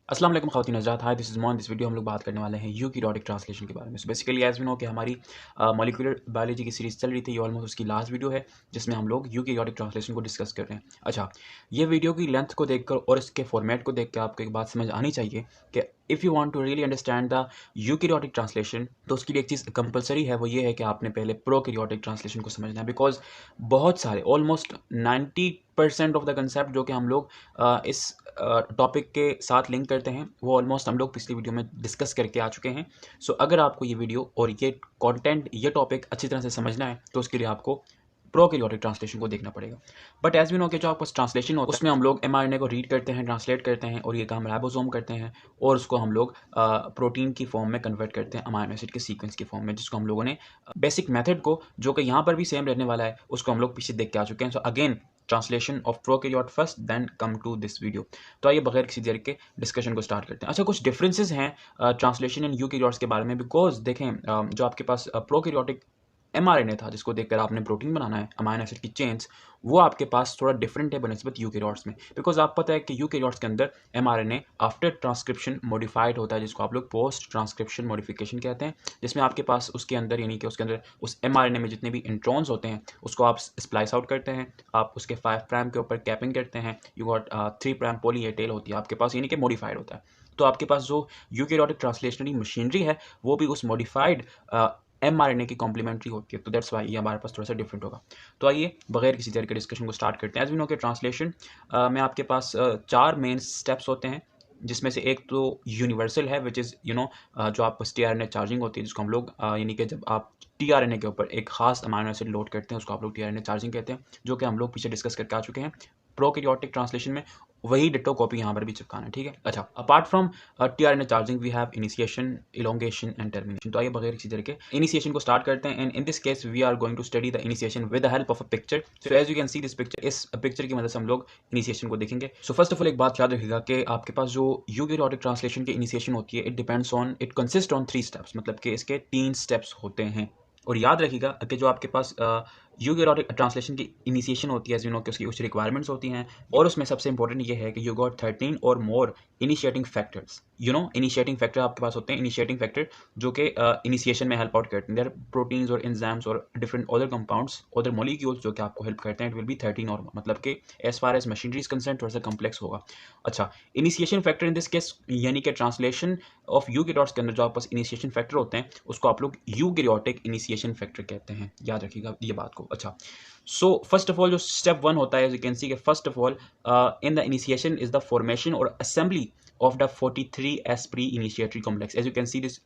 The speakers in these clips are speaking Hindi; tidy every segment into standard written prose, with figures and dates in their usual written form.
अस्सलाम वालेकुम ख़वातीन हज़रात, हाय दिस इज़ मॉन। दिस वीडियो हम लोग बात करने वाले हैं यूकैरियोटिक ट्रांसलेशन के बारे में। So basically as we know कि हमारी मॉलिक्यूलर बायोलॉजी की सीरीज़ चल रही थी, ये ऑलमोस्ट उसकी लास्ट वीडियो है जिसमें हम लोग यूकैरियोटिक ट्रांसलेशन को डिस्कस कर रहे हैं। अच्छा, ये वीडियो की लेंथ को देखकर और इसके फॉर्मेट को देख के आपको एक बात समझ आनी चाहिए कि if you want to really understand the eukaryotic translation, तो उसके लिए एक चीज़ कंपलसरी है, वो ये है कि आपने पहले प्रोकैरियोटिक ट्रांसलेशन को समझना है। बिकॉज बहुत सारे ऑलमोस्ट 90% ऑफ द कंसेप्ट जो कि हम लोग इस टॉपिक के साथ लिंक करते हैं, वो ऑलमोस्ट हम लोग पिछली वीडियो में डिस्कस करके आ चुके हैं। सो अगर आपको ये वीडियो और ये कंटेंट, ये टॉपिक अच्छी तरह से समझना है, तो उसके लिए आपको प्रोकैरियोटिक ट्रांसलेशन को देखना पड़ेगा। बट एज वी नो कि जो आपका ट्रांसलेशन होता है, उसमें हम लोग mRNA को रीड करते हैं, ट्रांसलेट करते हैं, और ये काम राइबोसोम करते हैं, और उसको हम लोग प्रोटीन की फॉर्म में कन्वर्ट करते हैं, अमाइनो एसिड के सीक्वेंस की फॉर्म में, जिसको हम लोगों ने बेसिक मेथड को, जो कि यहाँ पर भी सेम रहने वाला है, उसको हम लोग पीछे देख के आ चुके हैं। So again translation of prokaryote first, then come to this video. तो आइए बगैर किसी देर के डिस्कशन को स्टार्ट करते हैं। अच्छा, कुछ डिफरेंसेस हैं ट्रांसलेशन इन यूकैरियोट्स के बारे में। बिकॉज देखें, जो आपके पास प्रोकैरियोटिक mRNA था, जिसको देखकर आपने प्रोटीन बनाना है, अमाइनो एसिड की चेन्स, वो आपके पास थोड़ा डिफरेंट है बनस्बत यूकैरियोट्स में। बिकॉज आप पता है कि यूकैरियोट्स के अंदर mRNA आफ्टर ट्रांसक्रिप्शन मॉडिफाइड होता है, जिसको आप लोग पोस्ट ट्रांसक्रिप्शन मॉडिफिकेशन कहते हैं, जिसमें आपके पास उसके अंदर, यानी कि उसके अंदर उस mRNA में जितने भी इंट्रॉन्स होते हैं, उसको आप स्प्लाइस आउट करते हैं, आप उसके 5 प्राइम के ऊपर कैपिंग करते हैं, you got 3 prime poly A tail होती है आपके पास, यानी कि मॉडिफाइड होता है। तो आपके पास जो यूकैरियोटिक ट्रांसलेशनरी मशीनरी है, वो भी उस मॉडिफाइड mRNA की कॉम्प्लीमेंट्री होती है। तो दैट्स वाई ये हमारे पास थोड़ा सा डिफरेंट होगा। तो आइए बगैर किसी तरह के डिस्कशन को स्टार्ट करते हैं। एज वी नो कि ट्रांसलेशन में आपके पास 4 मेन स्टेप्स होते हैं, जिसमें से एक तो यूनिवर्सल है, विच इज़ जो आप टीआरएनए चार्जिंग होती है, जिसको हम लोग यानी कि जब आप टीआरएनए के ऊपर एक खास अमाइनो एसिड लोड करते हैं, उसको आप लोग टीआरएनए चार्जिंग कहते हैं, जो कि हम लोग पीछे डिस्कस करके आ चुके हैं। प्रोकैरियोटिक ट्रांसलेशन में वही डिट्टो कॉपी यहाँ पर भी चिपकाना है, ठीक है। अच्छा, apart from tRNA charging we have initiation, elongation and termination. तो आइए बगैर किसी तरह के इनिशिएशन को स्टार्ट करते हैं। And in this case we are going to study the initiation with the help of a picture. So as you can see this picture, इस पिक्चर की मदद से हम लोग इनिशिएशन को देखेंगे। सो फर्स्ट ऑफ ऑल एक बात याद रखिएगा कि आपके पास जो यूकैरियोटिक ट्रांसलेशन की इनिशिएशन होती है, it depends on, it consist on 3 steps, मतलब कि इसके 3 स्टेप्स होते हैं। और याद रखिएगा कि जो आपके पास यूकैरियोटिक ट्रांसलेशन की इनिशिएशन होती है, एज यू नो कि उसकी कुछ रिक्वायरमेंट्स होती हैं, और उसमें सबसे इंपॉर्टेंट ये है कि यू गॉट 13 और मोर इनिशिएटिंग फैक्टर्स। इनिशिएटिंग फैक्टर आपके पास होते हैं, इनिशिएटिंग फैक्टर जो कि इनिशिएशन में हेल्प आउट करते हैं। देयर प्रोटीन्स और एंजाइम्स और different other compounds, other molecules जो कि आपको हेल्प करते हैं। इट विल बी 13 और, मतलब कि as far as machinery is concern थोड़ा सा कम्प्लेक्स होगा। अच्छा, initiation factor in this case, यानी कि ट्रांसलेशन ऑफ यूकैरियोट्स के अंदर जो आपके पास इनिशिएशन फैक्टर होते हैं, उसको आप लोग यूकैरियोटिक इनिशिएशन फैक्टर कहते हैं। याद रखिएगा ये बात को। अच्छा, सो फर्स्ट ऑफ ऑल जो स्टेप 1 होता है, as you can see, first of all in the initiation is the formation और assembly of the 43S pre-initiatory complex. As you can see this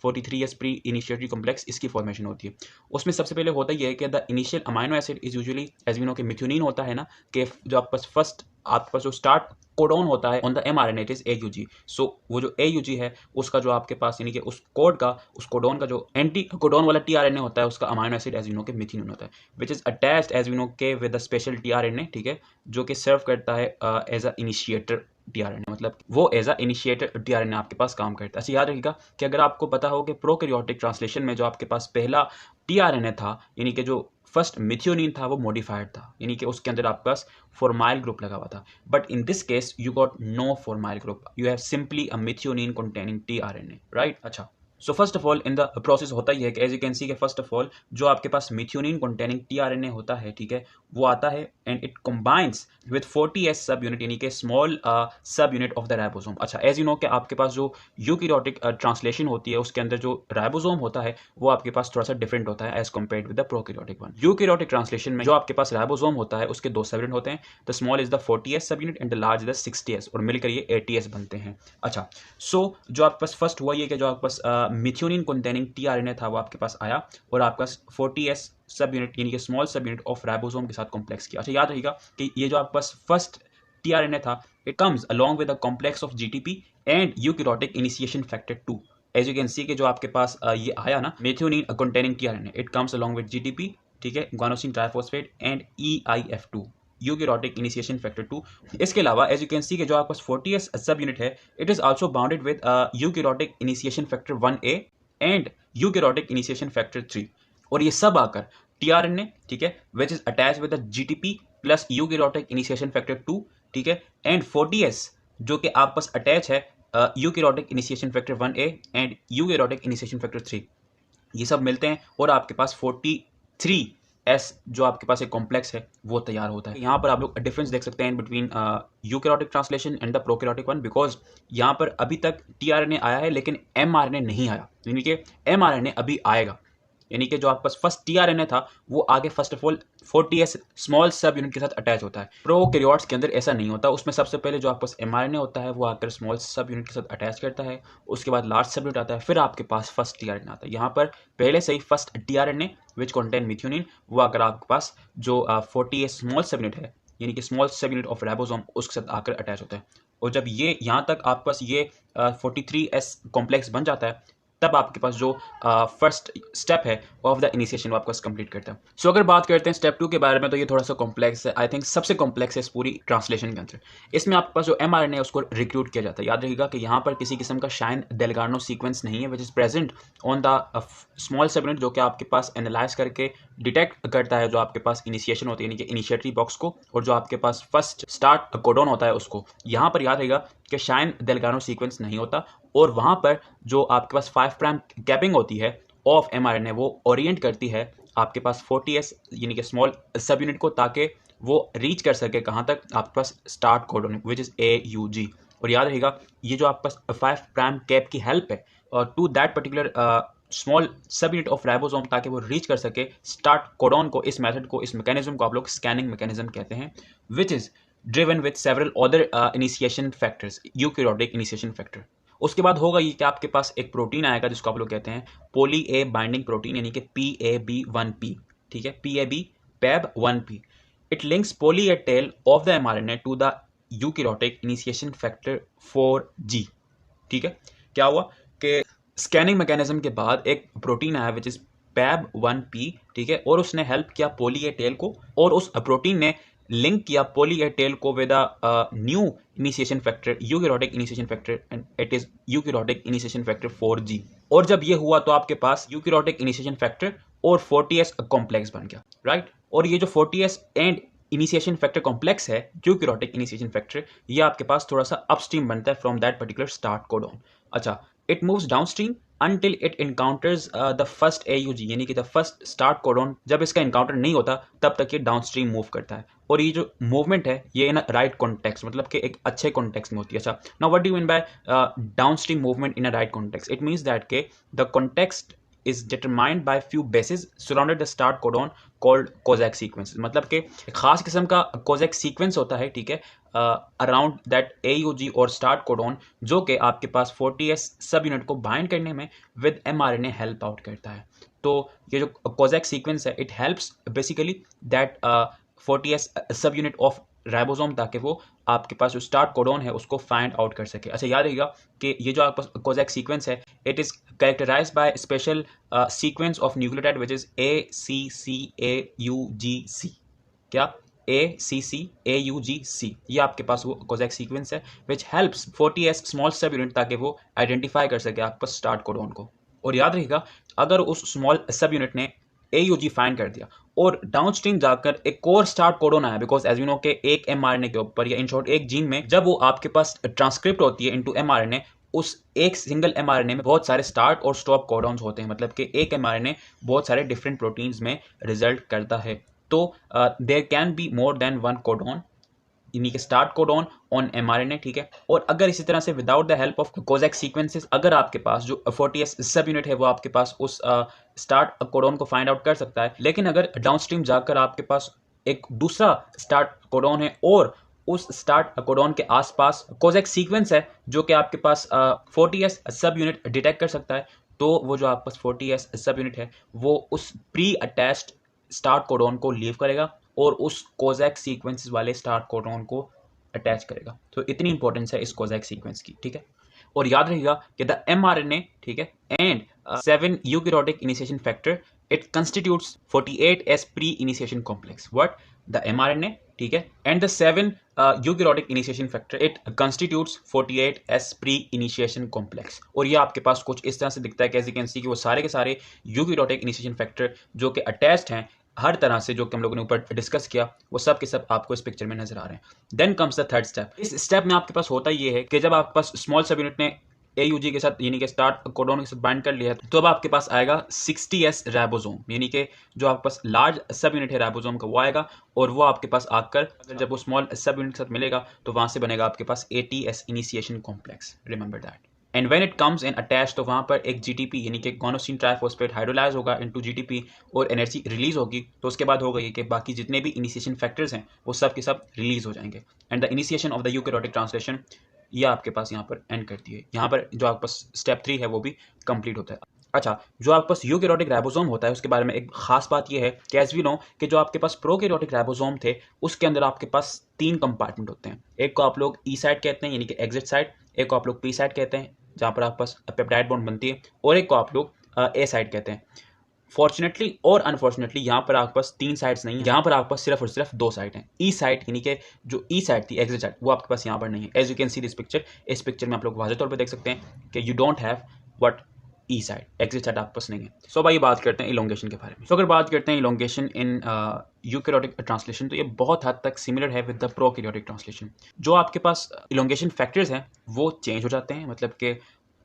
43S pre-initiatory complex, इसकी फॉर्मेशन होती है। उसमें सबसे पहले होता ही है कि the initial amino acid is usually, as we know कि मिथ्योनिन होता है ना, कि जो आपके पास फर्स्ट, आपके पास जो स्टार्ट कोडॉन होता है on the mRNA, it is AUG। सो वो जो AUG है, उसका जो आपके पास, यानी कि उस कोड का, उस कोडॉन का जो एंटी कोडॉन वाला टीआरएनए होता है, उसका amino acid as you know कि मिथ्योनिन होता है, which is attached as you know के विद द स्पेशल टीआरएनए, ठीक है, जो कि सर्व करता है एज अ इनिशिएटर टीआरएनए, मतलब वो एज अ इनिशिएटर टीआरएनए आपके पास काम करता है। अच्छा, याद रखिएगा कि अगर आपको पता हो कि प्रोकैरियोटिक ट्रांसलेशन में जो आपके पास पहला टीआरएनए था, यानी कि जो फर्स्ट मिथ्योनिन था, वो मॉडिफाइड था, यानी कि उसके अंदर आपके पास फॉर्माइल ग्रुप लगा हुआ था। But in this case you got no formyl group, you have simply a methionine containing tRNA, right. अच्छा, so first of all in the process होता ही है कि as you can see, first of all जो आपके पास मिथ्योनिन कंटेनिंग टीआरएनए होता है, ठीक है, वो आता है and it combines with 40S सब यूनिट, यानी कि small subunit of the ribosome. अच्छा, एज यू नो कि आपके पास जो यूकैरियोटिक ट्रांसलेशन होती है, उसके अंदर जो राइबोसोम होता है, वो आपके पास थोड़ा सा डिफरेंट होता है as compared with the prokaryotic one. Eukaryotic translation में जो आपके पास राइबोसोम होता है, उसके 2 सब यूनिट होते हैं। The small is the 40S सब unit and the large is the 60S, और मिलकर ये 80S बनते हैं। अच्छा, सो जो आपके पास फर्स्ट हुआ ये कि जो आपके पास मिथ्योनिन कंटेनिंग टीआरएनए था, वो आपके पास आया, और आपका 40S सब यूनिट, यानी कि small subunit of ribosome के साथ कॉम्प्लेक्स किया। अच्छा, याद रखिएगा कि ये जो आपके पास फर्स्ट टीआरएनए था, it comes along with the complex of GTP and eukaryotic initiation factor 2। As you can see कि जो आपके पास ये आया ना, methionine containing tRNA, it comes along with GTP, ठीक है, guanosine triphosphate and EIF2, eukaryotic initiation factor 2। इसके अलावा एज यू कैन सी कि जो आपके पास 40S सब यूनिट है, it is also bounded with eukaryotic initiation factor 1A and eukaryotic initiation factor 3। और ये सब आकर टीआरएनए, ठीक है, which is attach with the GTP plus eukaryotic initiation factor 2, ठीक है, एंड 40S जो कि आप पास अटैच है eukaryotic initiation factor 1A and eukaryotic initiation factor 3, ये सब मिलते हैं और आपके पास 43S जो आपके पास एक कॉम्प्लेक्स है वो तैयार होता है। यहाँ पर आप लोग डिफरेंस देख सकते हैं between eukaryotic translation and the prokaryotic one, because यहाँ पर अभी तक टीआरएनए आया है लेकिन एमआरएनए नहीं आया, यानी कि एमआरएनए अभी आएगा। यानी कि जो आपके पास फर्स्ट टीआरएनए था वो आगे first of all 40S small सब यूनिट के साथ अटैच होता है। प्रोकैरियोट्स के अंदर ऐसा नहीं होता, उसमें सबसे पहले जो आपके पास एमआरएनए होता है वो आकर स्मॉल सब यूनिट के साथ अटैच करता है, उसके बाद लार्ज सब यूनिट आता है, फिर आपके पास फर्स्ट टीआरएनए आता है। यहाँ पर पहले से ही first tRNA which contain methionine वो आकर आपके पास जो 40S स्मॉल सब यूनिट है यानी कि small subunit of ribosome उसके साथ आकर अटैच होता है। और जब ये यहाँ तक आपके पास ये 43S कॉम्प्लेक्स बन जाता है तब आपके पास जो फर्स्ट स्टेप है ऑफ द इनिशिएशन वो आपके पास कंप्लीट करता है। सो अगर बात करते हैं स्टेप 2 के बारे में तो ये थोड़ा सा कॉम्प्लेक्स है, आई थिंक सबसे कॉम्प्लेक्स है इस पूरी ट्रांसलेशन के अंदर। इसमें आपके पास जो एमआरएनए है उसको रिक्रूट किया जाता है। याद रखिएगा कि यहाँ पर किसी किस्म का शाइन डेलगार्नो सीक्वेंस नहीं है which is present on the small सब यूनिट, जो कि आपके पास एनालाइज करके डिटेक्ट करता है जो आपके पास इनिशिएशन होती है यानी कि इनिशिएटरी बॉक्स को, और जो आपके पास फर्स्ट स्टार्ट कोडॉन होता है उसको। यहाँ पर याद रहेगा कि शाइन डेलगार्नो सीक्वेंस नहीं होता और वहाँ पर जो आपके पास 5 प्राइम कैपिंग होती है ऑफ एमआरएनए वो ओरिएंट करती है आपके पास 40S यानी कि स्मॉल सब यूनिट को, ताकि वो रीच कर सके कहाँ तक, आपके पास start codon which is AUG। और याद रहेगा ये जो आपके पास 5 प्राइम कैप की हेल्प है और to that particular small subunit of ribosome ताकि वो रीच कर सके स्टार्ट कोडॉन को। इस मेथड को, इस मैकेनिज्म को आप लोग स्कैनिंग मैकेनिज्म कहते हैं, which is driven with several other initiation factors, eukaryotic initiation factor. उसके बाद होगा ये कि आपके पास एक प्रोटीन आएगा जिसको आप लोग कहते हैं पोली ए बाइंडिंग प्रोटीन यानी कि PAB1P, ठीक है, PAB1P। It links poly A tail of the mRNA to the eukaryotic initiation factor 4G, ठीक है। क्या हुआ कि स्कैनिंग मैकेनिज्म के बाद एक प्रोटीन आया विच इज PAB1P, ठीक है, और उसने हेल्प किया पोली ए टेल को, और उस प्रोटीन ने लिंक किया पोली ए टेल को with new initiation factor, eukaryotic initiation factor, and it is eukaryotic initiation factor 4G। और जब ये हुआ तो आपके पास यूकैरियोटिक इनिशिएशन फैक्टर और 40S कॉम्प्लेक्स बन गया, राइट। और ये जो 40S and initiation factor complex है यूकैरियोटिक इनिशिएशन फैक्टर, ये आपके पास थोड़ा सा अपस्ट्रीम बनता है from that particular start codon. अच्छा, it moves downstream until it encounters the first AUG यानी कि the first start codon। जब इसका encounter नहीं होता तब तक ये डाउनस्ट्रीम मूव करता है, और ये जो मूवमेंट है ये इन राइट कॉन्टेक्स्ट, मतलब कि एक अच्छे कॉन्टेक्स्ट में होती है। अच्छा, now what do you mean by downstream movement in a right context? It means that के the context is determined by few bases surrounded the start codon called Kozak sequence। मतलब कि एक खास किस्म का Kozak sequence होता है, ठीक है, अराउंड दैट AUG और स्टार्ट कोडॉन, जो कि आपके पास 40S सब यूनिट को बाइंड करने में विद एमआरएनए हेल्प आउट करता है। तो ये जो Kozak सीक्वेंस है it helps basically that 40S सब यूनिट ऑफ राइबोसोम, ताकि वो आपके पास जो स्टार्ट कोडॉन है उसको फाइंड आउट कर सके। अच्छा, याद रहिएगा कि ये जो आपके पास Kozak सीक्वेंस है it is characterized by special sequence of nucleotide which is ACCAUGC। क्या? ACCAUGC, ये आपके पास वो Kozak सीक्वेंस है विच हेल्प्स 40S स्मॉल सब यूनिट ताकि वो आइडेंटिफाई कर सके आपके स्टार्ट कोडॉन को। और याद रहिएगा अगर उस स्मॉल सब यूनिट ने AUG फाइंड कर दिया और डाउनस्ट्रीम जाकर एक और स्टार्ट कोडॉन आया, बिकॉज एज यू नो के एक एमआरएनए के ऊपर या इन शॉर्ट एक जीन में जब वो आपके पास ट्रांसक्रिप्ट होती है इनटू एमआरएनए, उस एक सिंगल एमआरएनए में बहुत सारे स्टार्ट और स्टॉप कोडॉन्स होते हैं, मतलब कि एक एमआरएनए बहुत सारे डिफरेंट प्रोटीन्स में रिजल्ट करता है। तो there can be more than one codon यानी कि स्टार्ट कोडॉन ऑन एमआरएनए, ठीक है। और अगर इसी तरह से without the help of Kozak sequences अगर आपके पास जो 40S सब यूनिट है वो आपके पास उस स्टार्ट कोडॉन को फाइंड आउट कर सकता है, लेकिन अगर डाउनस्ट्रीम जाकर आपके पास एक दूसरा स्टार्ट कोडॉन है और उस स्टार्ट कोडॉन के आसपास Kozak सीक्वेंस है जो कि आपके पास 40S सब यूनिट डिटेक्ट कर सकता है, तो वो जो आपके पास 40S सब यूनिट है वो उस प्री अटैच्ड स्टार्ट कोडॉन को लीव करेगा और उस Kozak सीक्वेंसेस वाले स्टार्ट कोडॉन को अटैच करेगा। तो इतनी इंपॉर्टेंस है इस Kozak सीक्वेंस की, ठीक है। और याद रखिएगा कि द एमआरएनए, ठीक है, and 7 eukaryotic initiation factor it constitutes 48S pre initiation complex. What? The mRNA, ठीक है, and the 7 eukaryotic initiation factor it constitutes 48S pre initiation complex. और ये आपके पास कुछ इस तरह से दिखता है कि एज यू कैन सी कि वो सारे के सारे यूकैरियोटिक इनिशिएशन फैक्टर जो कि अटैच्ड हैं हर तरह से जो कि हम लोगों ने ऊपर डिस्कस किया वो सब के सब आपको इस पिक्चर में नजर आ रहे हैं। Then comes the third step. इस स्टेप में आपके पास होता ये है कि जब आपके पास स्मॉल सब यूनिट ने AUG के साथ यानी कि स्टार्ट कोडोन के साथ बाइंड कर लिया तो अब आपके पास आएगा 60S राइबोसोम, यानी कि जो आपके पास लार्ज सब यूनिट है राइबोसोम का वो आएगा और वो आपके पास आकर जब वो स्मॉल सब यूनिट के साथ मिलेगा तो वहां से बनेगा आपके पास ATS initiation complex, remember that. And when it comes in attach तो वहां पर एक GTP यानी कि गोनोसिन ट्राइफॉस्फेट हाइड्रोलाइज होगा इनटू GTP और एनर्जी रिलीज होगी। तो उसके बाद होगा ये कि बाकी जितने भी इनिशिएशन फैक्टर्स हैं वो सब के सब रिलीज हो जाएंगे and the initiation of the eukaryotic translation ये आपके पास यहाँ पर एंड करती है। यहाँ पर जो आपके पास स्टेप 3 है वो भी कंप्लीट होता है। अच्छा, जो आपके पास यूकैरियोटिक राइबोसोम होता है उसके बारे में एक खास बात ये है कि एज वी नो कि जो आपके पास प्रोकैरियोटिक राइबोसोम थे उसके अंदर आपके पास 3 कंपार्टमेंट होते हैं। एक को आप लोग ई साइड कहते हैं यानी कि एग्जिट साइड, एक को आप लोग पी साइड कहते हैं जहाँ पर आपके पास पेप्टाइड बॉन्ड बनती है, और एक को आप लोग ए साइड कहते हैं। फॉर्चुनेटली और अनफॉर्चुनेटली यहाँ पर आपके पास 3 साइड्स नहीं है, यहाँ पर आपके पास सिर्फ और सिर्फ 2 साइड हैं। ई साइड यानी कि जो ई साइड थी एग्जिट साइड वो आपके पास यहाँ पर नहीं है। As you can see this picture, इस पिक्चर में आप लोग वाज़ेह तौर पर देख सकते हैं कि you don't have what E side, exit side आपके पास नहीं है। सो भाई बात करते हैं इलोंगेशन के बारे में। सो अगर बात करते हैं इलोंगेशन इन यूकैरियोटिक ट्रांसलेशन तो ये बहुत हद तक सिमिलर है विद द प्रोकैरियोटिक ट्रांसलेशन। जो आपके पास इलोंगेशन फैक्टर्स हैं वो चेंज हो जाते हैं, मतलब कि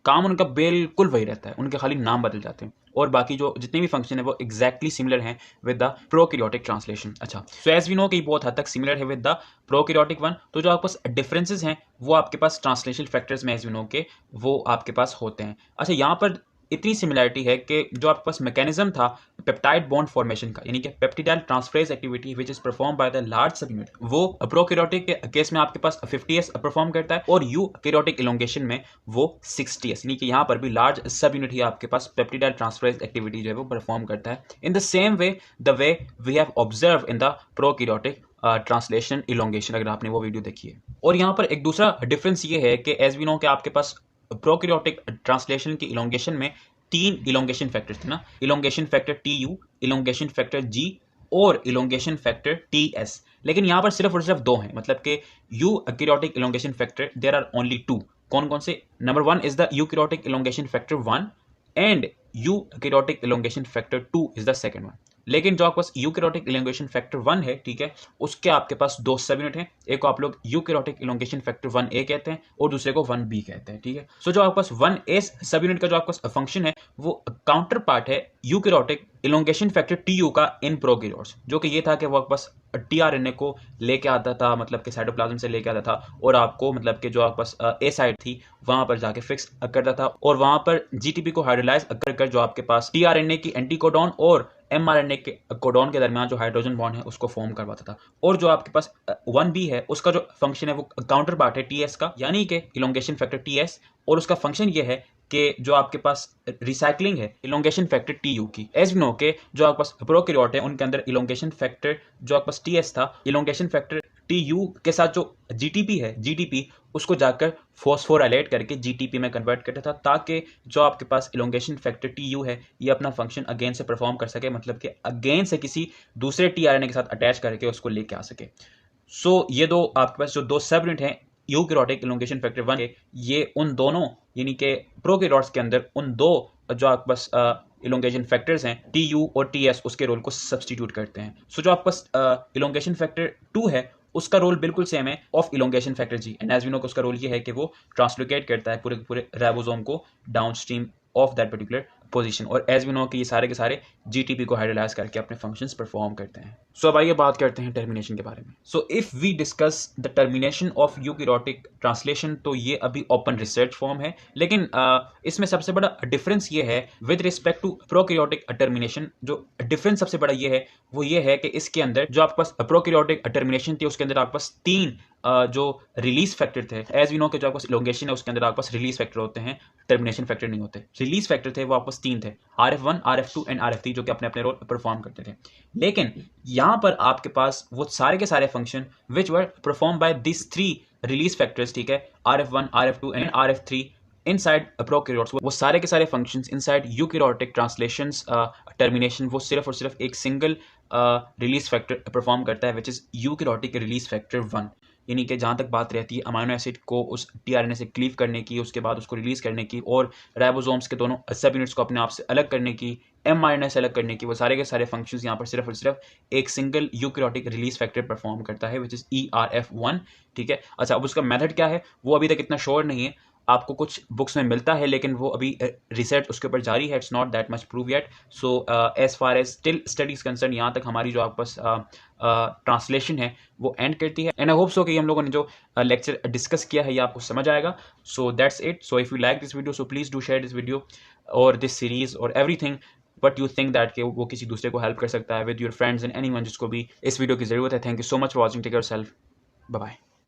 काम उनका बिल्कुल वही रहता है, उनके खाली नाम बदल जाते हैं और बाकी जो जितने भी फंक्शन है वो एग्जैक्टली सिमिलर हैं विद द प्रोकैरियोटिक ट्रांसलेशन। अच्छा, सो एज वी नो कि बहुत हद तक सिमिलर है विद द प्रोकैरियोटिक वन। तो जो आपके पास डिफरेंसेस हैं वो आपके पास ट्रांसलेशन फैक्टर्स में एज वी नो के वो आपके पास होते हैं। अच्छा, यहाँ पर इतनी सिमिलैरिटी है कि जो आपके पास मैकेनिज्म था पेप्टाइड बॉन्ड फॉर्मेशन का यानी कि peptidyl transferase activity which is perform by the large सब यूनिट, वो प्रोकैरियोटिक के केस में आपके पास 50S परफॉर्म करता है और यूकैरियोटिक इलोंगेशन में वो 60S, यानी कि यहाँ पर भी लार्ज सब यूनिट ही आपके पास पेप्टिडाइल ट्रांसफरेज एक्टिविटी जो है वो परफॉर्म करता है in the same way the way we have observe in the prokaryotic translation elongation, अगर आपने वो वीडियो देखी है। और यहाँ पर एक दूसरा डिफरेंस ये है कि एज वी नो कि आपके पास प्रोकैरियोटिक ट्रांसलेशन की इलोंगेशन में 3 इलोंगेशन फैक्टर थे ना, elongation factor TU, elongation factor G और इलोंगेशन फैक्टर TS। लेकिन यहाँ पर सिर्फ और सिर्फ 2 हैं, मतलब कि eukaryotic elongation factor there are only 2। कौन कौन से? Number 1 is the eukaryotic elongation factor 1 and eukaryotic elongation factor 2 is the second one. लेकिन जो आपके पास यूकैरियोटिक इलोंगेशन फैक्टर 1 है, ठीक है, उसके आपके पास 2 सब यूनिट हैं। एक को आप लोग यूकैरियोटिक इलोंगेशन फैक्टर 1A कहते हैं और दूसरे को 1B कहते हैं, ठीक है। सो जो आपके पास 1A सब यूनिट का जो आपके पास फंक्शन है वो काउंटर पार्ट है यूकैरियोटिक इलोंगेशन फैक्टर TU का इन प्रोकैरियोट्स, जो कि ये था कि वो आपके पास tRNA को लेके आता था, मतलब कि साइटोप्लाज्म से लेके आता था और आपको मतलब कि जो आपके पास ए साइड थी वहां पर जाके फिक्स करता था और वहां पर GTP को हाइड्रोलाइज कर जो आपके पास tRNA की एंटीकोडॉन और mRNA के कोडॉन के दरमियान जो हाइड्रोजन बॉन्ड है उसको फॉर्म करवाता था। और जो आपके पास 1B है उसका जो फंक्शन है वो काउंटर पार्ट है TS का, यानी कि इलोंगेशन फैक्टर TS, और उसका फंक्शन ये है कि जो आपके पास रिसाइकलिंग है इलोंगेशन फैक्टर TU की। एज वी नो के जो आपके पास प्रोकैरियोट है उनके अंदर इलोंगेशन फैक्टर जो आपके पास TS था, इलोंगेशन फैक्टर TU के साथ जो GTP है GTP उसको जाकर फॉस्फोराइलेट करके GTP में कन्वर्ट करता था ताकि जो आपके पास इलोंगेशन फैक्टर TU है ये अपना फंक्शन अगेन से परफॉर्म कर सके, मतलब कि अगेन से किसी दूसरे tRNA के साथ अटैच करके उसको लेके आ सके। सो ये दो आपके पास जो 2 सब यूनिट हैं यूकैरियोटिक इलोंगेशन फैक्टर 1 के, ये उन दोनों यानी कि प्रोकैरियोट्स के अंदर उन 2 जो आपके पास इलोंगेशन फैक्टर्स हैं TU और TS उसके रोल को सब्सटीट्यूट करते हैं। सो जो आपके पास इलोंगेशन फैक्टर 2 है उसका रोल बिल्कुल सेम है of elongation factor G, and as we know उसका रोल ये है कि वो ट्रांसलोकेट करता है पूरे पूरे राइबोसोम को downstream of that particular position, और एज वी नो कि ये सारे के सारे GTP को हाइड्रोलाइज करके अपने फंक्शंस परफॉर्म करते हैं। सो अब आइए बात करते हैं टर्मिनेशन के बारे में। So if we discuss the termination of eukaryotic translation तो ये अभी ओपन रिसर्च फॉर्म है, लेकिन इसमें सबसे बड़ा डिफरेंस ये है with respect to prokaryotic termination. जो डिफरेंस सबसे बड़ा ये है वो ये है कि इसके अंदर जो आपके पास प्रोकैरियोटिक टर्मिनेशन थी उसके अंदर आपके पास 3 जो रिलीज फैक्टर थे। एज वी नो के जो आपके पास इलोंगेशन है उसके अंदर आपके पास रिलीज फैक्टर होते हैं, टर्मिनेशन फैक्टर नहीं होते। रिलीज फैक्टर थे वो आपके पास 3 थे, RF1 RF2 एंड RF3, जो कि अपने अपने रोल परफॉर्म करते थे। लेकिन यहाँ पर आपके पास वो सारे के सारे function which were perform by this 3 release factors, ठीक है, RF1 RF2 and RF3 inside prokaryotes, वो सारे के सारे functions inside eukaryotic translations termination वो सिर्फ और सिर्फ एक सिंगल रिलीज फैक्टर परफॉर्म करता है which is eukaryotic release factor 1। यानी कि जहाँ तक बात रहती है अमाइनो एसिड को उस टीआरएनए से क्लीव करने की, उसके बाद उसको रिलीज करने की और राइबोसोम्स के दोनों सब यूनिट्स को अपने आप से अलग करने की, mRNA से अलग करने की, वो सारे के सारे फंक्शंस यहाँ पर सिर्फ और सिर्फ एक single eukaryotic release factor perform करता है, विच इज ERF1। ठीक है, अच्छा अब उसका मेथड क्या है वो अभी तक इतना श्योर नहीं है, आपको कुछ बुक्स में मिलता है लेकिन वो अभी रिसर्च उसके ऊपर जारी है, it's not that much prove yet. So as far as still studies concern, यहाँ तक हमारी जो आपके पास ट्रांसलेशन है वो एंड करती है। एंड आई होप सो कि हम लोगों ने जो लेक्चर डिस्कस किया है ये आपको समझ आएगा। So that's it. So if you like this video so please do share this video और दिस सीरीज और everything but you think that कि वो किसी दूसरे को हेल्प कर सकता है, with your friends and anyone जिसको भी इस वीडियो की जरूरत है। Thank you so much for watching, take care yourself, bye bye.